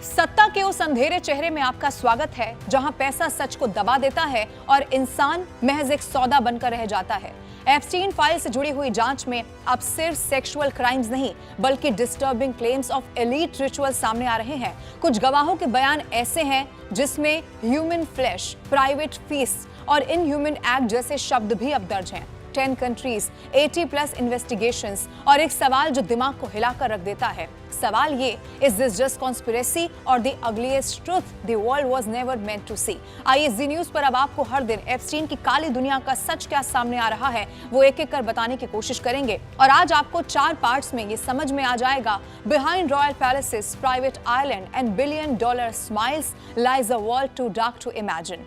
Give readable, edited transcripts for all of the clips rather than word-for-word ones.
सत्ता के उस अंधेरे चेहरे में आपका स्वागत है जहां पैसा सच को दबा देता है और इंसान महज एक सौदा बनकर रह जाता है। एप्स्टीन फाइल से जुड़ी हुई जांच में अब सिर्फ सेक्सुअल क्राइम्स नहीं बल्कि disturbing claims of elite ritual सामने आ रहे हैं। कुछ गवाहों के बयान ऐसे हैं जिसमें ह्यूमन फ्लैश, प्राइवेट फीस्ट और इनह्यूमन एक्ट जैसे शब्द भी अब दर्ज हैं। 10 कंट्रीज, 80+ इन्वेस्टिगेशंस और एक सवाल जो दिमाग को हिलाकर रख देता है। सवाल ये, इज दिस जस्ट कॉन्स्पिरेसी और the ugliest truth the world was never meant to see. आइए जी न्यूज पर अब आपको हर दिन एप्स्टीन की काली दुनिया का सच क्या सामने आ रहा है वो एक एक कर बताने की कोशिश करेंगे। और आज आपको 4 पार्ट्स में ये समझ में आ जाएगा, behind royal palaces, private island and $billion smiles lies a world too dark to imagine.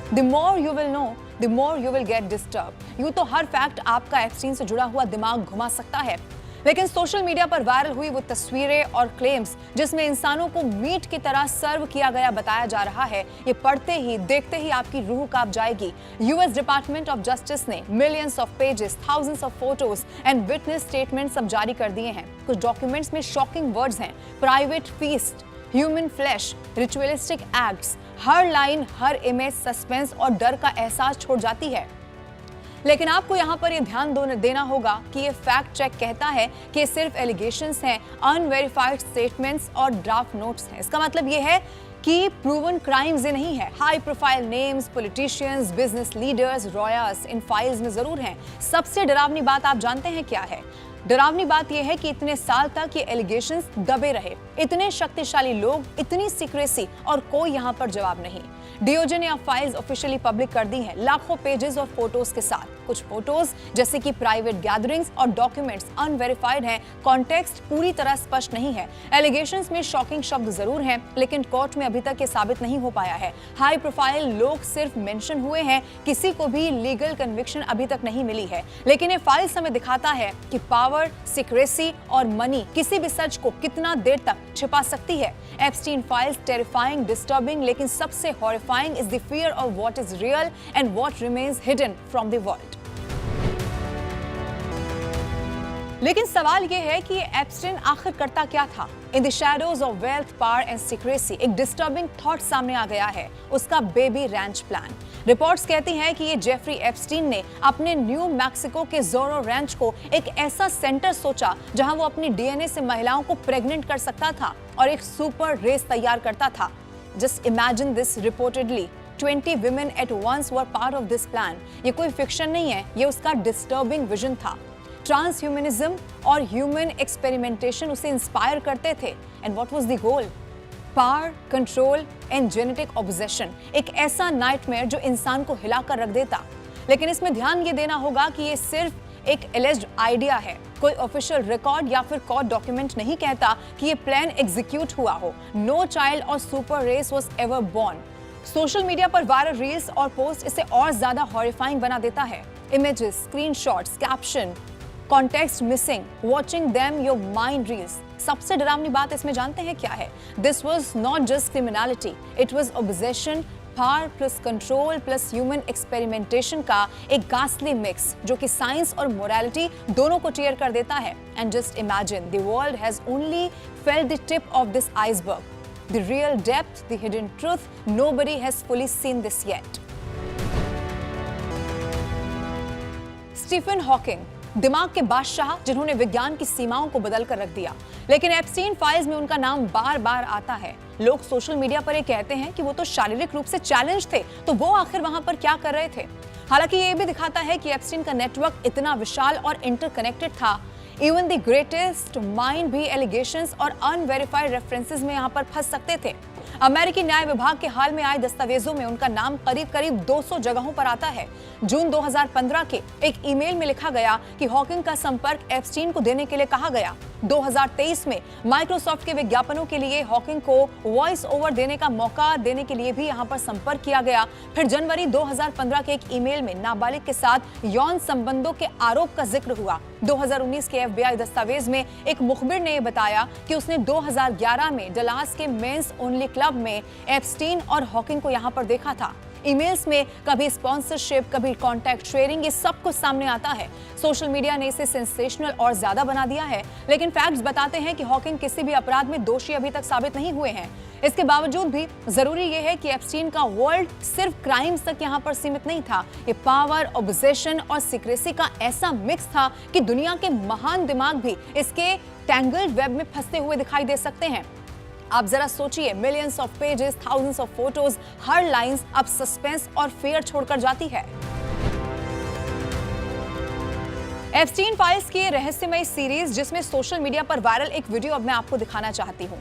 The more you will know, the more you will get disturbed. यूं तो हर फैक्ट आपका एप्स्टीन से जुड़ा हुआ दिमाग घुमा सकता है, लेकिन सोशल मीडिया पर वायरल हुई वो तस्वीरें और क्लेम्स जिसमें इंसानों को मीट की तरह सर्व किया गया बताया जा रहा है, ये पढ़ते ही देखते ही आपकी रूह कांप जाएगी। यूएस डिपार्टमेंट ऑफ जस्टिस ने millions of pages, thousands of photos and witness statements अब जारी कर दिए हैं। कुछ डॉक्यूमेंट्स में शॉकिंग वर्ड्स हैं, private feast, human flesh, ritualistic acts. हर लाइन, हर इमेज सस्पेंस और डर का एहसास छोड़ जाती है। लेकिन आपको यहाँ पर यह ध्यान देना होगा कि ये फैक्ट चेक कहता है कि ये सिर्फ एलिगेशंस हैं, अनवेरिफाइड स्टेटमेंट्स और ड्राफ्ट नोट्स हैं। इसका मतलब ये है कि प्रूवन क्राइम्स ये नहीं है। High profile names, politicians, business leaders, royals इन फाइल्स में जरूर हैं। सबसे डरावनी बात आप जानते हैं क्या है? डरावनी बात यह है कि इतने साल तक ये एलिगेशंस दबे रहे, इतने शक्तिशाली लोग, इतनी सीक्रेसी और कोई यहाँ पर जवाब नहीं। डीओजे ने अब फाइल्स ऑफिशियली पब्लिक कर दी हैं, लाखों पेजेस और फोटोज के साथ। कुछ फोटोज जैसे कि प्राइवेट गैदरिंग्स और डॉक्यूमेंट्स अनवेरिफाइड हैं, कॉन्टेक्स्ट पूरी तरह स्पष्ट नहीं है। एलिगेशंस में शॉकिंग शब्द जरूर हैं, लेकिन कोर्ट में अभी तक ये साबित नहीं हो पाया है। हाई प्रोफाइल लोग सिर्फ मेंशन हुए हैं, किसी को भी लीगल कन्विक्शन अभी तक नहीं मिली है। लेकिन ये फाइल्स हमें दिखाता है कि पावर, सीक्रेसी और मनी किसी भी सच को कितना देर तक छिपा सकती है। एप्स्टीन फाइल्स टेरिफाइंग, डिस्टर्बिंग, लेकिन सबसे horrifying is the fear of what is real and what remains hidden from the world. लेकिन सवाल यह है कि एप्स्टीन आखिर करता क्या था? In the shadows of wealth, power and secrecy एक डिस्टर्बिंग थॉट सामने आ गया है, उसका बेबी रैंच प्लान। रिपोर्ट्स कहती हैं कि ये जेफरी एप्स्टीन ने अपने न्यू मैक्सिको के जोरो रैंच को एक ऐसा सेंटर सोचा जहां वो अपनी डीएनए से महिलाओं को प्रेग्नेंट कर सकता था और एक सुपर रेस तैयार करता था। Just imagine this, reportedly 20 women at once were part of this plan। ये कोई फिक्शन नहीं है, ये उसका डिस्टर्बिंग विजन था। ट्रांसह्यूमनिज्म और ह्यूमन एक्सपेरिमेंटेशन उसे इंस्पायर करते थे। And what was the goal? Power, control and genetic obsession. एक ऐसा नाइटमेयर जो इंसान को हिलाकर रख देता। लेकिन इसमें ध्यान ये देना होगा कि ये सिर्फ एक एलिज्ड आइडिया है। कोई ऑफिशियल रिकॉर्ड या फिर कोर्ट डॉक्यूमेंट नहीं कहता कि ये प्लान एग्जीक्यूट हुआ हो। No child or super race was ever born. Social media पर वायरल रील्स और पोस्ट इसे और ज्यादा हॉरिफाइंग बना देता है। Images, screenshots, caption, context missing, watching them your mind reels. सबसे डरावनी बात इसमें जानते हैं क्या है? This was not just criminality, it was obsession, power plus control plus human experimentation का एक गास्टली मिक्स जो कि साइंस और मोरालिटी दोनों को टीयर कर देता है। And just imagine, the world has only felt the tip of this iceberg. The real depth, the hidden truth, nobody has fully seen this yet. Stephen Hawking, दिमाग के बादशाह जिन्होंने विज्ञान की सीमाओं को बदल कर रख दिया। लेकिन एप्स्टीन फाइल्स में उनका नाम बार बार आता है। लोग सोशल मीडिया पर ये कहते हैं कि वो तो शारीरिक रूप से चैलेंज थे, तो वो आखिर वहां पर क्या कर रहे थे? हालांकि ये भी दिखाता है कि एप्स्टीन का नेटवर्क इतना विशाल और इंटरकनेक्टेड था, इवन द ग्रेटेस्ट माइंड भी एलिगेशंस और अनवेरिफाइड रेफरेंसेस में यहाँ पर फंस सकते थे। अमेरिकी न्याय विभाग के हाल में आए दस्तावेजों में उनका नाम करीब 200 जगहों पर आता है। जून 2015 के एक ईमेल में लिखा गया कि हॉकिंग का संपर्क एप्स्टीन को देने के लिए कहा गया। 2023 में माइक्रोसॉफ्ट के विज्ञापनों के लिए हॉकिंग को वॉइस ओवर देने का मौका देने के लिए भी यहाँ पर संपर्क किया गया। फिर जनवरी 2015 के एक ईमेल में नाबालिग के साथ यौन संबंधों के आरोप का जिक्र हुआ। 2019 के FBI दस्तावेज में एक मुखबिर ने बताया कि उसने 2011 में डलास के मेंस ओनली क्लब में एप्स्टीन और हॉकिंग को यहाँ पर देखा था। ईमेल्स में कभी स्पॉन्सरशिप, कभी कॉन्टैक्ट शेयरिंग, ये सब कुछ सामने आता है। सोशल मीडिया ने इसे सेंसेशनल और ज्यादा बना दिया है, लेकिन फैक्ट्स बताते हैं कि हॉकिंग किसी भी अपराध में दोषी अभी तक साबित नहीं हुए हैं। इसके बावजूद भी जरूरी यह है कि एप्स्टीन का वर्ल्ड सिर्फ क्राइम्स तक यहाँ पर सीमित नहीं था। ये पावर, ऑब्सेशन और सीक्रेसी का ऐसा मिक्स था कि दुनिया के महान दिमाग भी इसके टैंगल्ड वेब में फंसते हुए दिखाई दे सकते हैं। आप जरा सोचिए, millions of pages, thousands of photos, her lines अब सस्पेंस और फेयर छोड़कर जाती है। एप्स्टीन फाइल्स की रहस्यमय सीरीज, जिसमें सोशल मीडिया पर वायरल एक वीडियो अब मैं आपको दिखाना चाहती हूँ।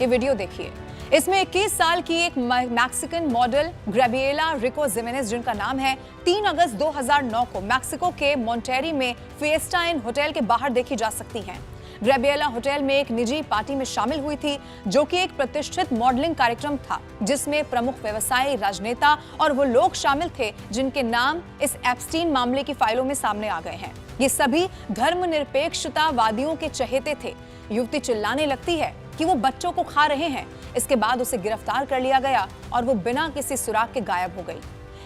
ये वीडियो देखिए। इसमें 21 साल की एक मैक्सिकन मॉडल ग्रेबिएला रिको जिमेनेज, जिनका नाम है, 3 अगस्त 2009 को मैक्सिको के मोंटेरी में फिएस्टा इन होटल के बाहर देखी जा सकती हैं। ग्रेबिएला होटल में एक निजी पार्टी में शामिल हुई थी, जो कि एक प्रतिष्ठित मॉडलिंग कार्यक्रम था, जिसमें प्रमुख व्यवसायी, राजनेता और वो लोग शामिल थे जिनके नाम इस एप्स्टीन मामले की फाइलों में सामने आ गए हैं। ये सभी धर्मनिरपेक्षतावादियों के चहेते थे। युवती चिल्लाने लगती है कि वो बच्चों को खा रहे हैं। इसके बाद उसे गिरफ्तार कर लिया गया और वो बिना किसी सुराग के गायब हो गई।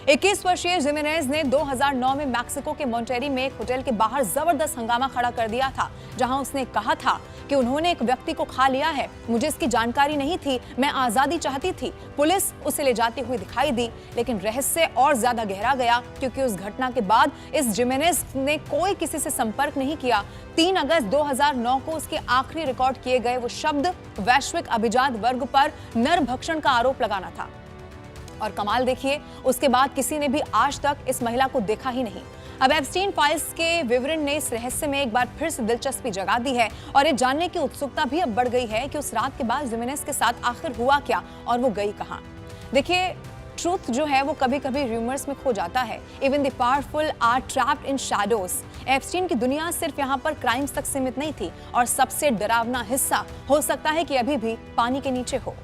21 वर्षीय जिमेनेज ने 2009 में मैक्सिको के मोंटेरी में एक होटल के बाहर जबरदस्त हंगामा खड़ा कर दिया था, जहां उसने कहा था कि उन्होंने एक व्यक्ति को खा लिया है, मुझे इसकी जानकारी नहीं थी, मैं आजादी चाहती थी। पुलिस उसे ले जाती हुई दिखाई दी, लेकिन रहस्य और ज्यादा गहरा गया, क्योंकि उस घटना के बाद इस जिमेनेज ने कोई किसी से संपर्क नहीं किया। 3 अगस्त 2009 को उसके आखिरी रिकॉर्ड किए गए वो शब्द वैश्विक अभिजात वर्ग पर नरभक्षण का आरोप लगाना था। और कमाल देखिए, उसके बाद किसी ने भी आज तक इस महिला को देखा ही नहीं। अब एप्स्टीन फाइल्स के विवरण ने इस रहस्य में एक बार फिर से दिलचस्पी जगा दी है और ये जानने की उत्सुकता भी अब बढ़ गई है कि उस रात के बाद जिमेनेज के साथ आखिर हुआ क्या और वो गई कहां। देखिए, ट्रूथ जो है वो कभी कभी रूमर्स में खो जाता है। Even the powerful are trapped in shadows. Epstein की दुनिया सिर्फ यहाँ पर क्राइम्स तक सीमित नहीं थी और सबसे डरावना हिस्सा हो सकता है कि अभी भी पानी के नीचे हो।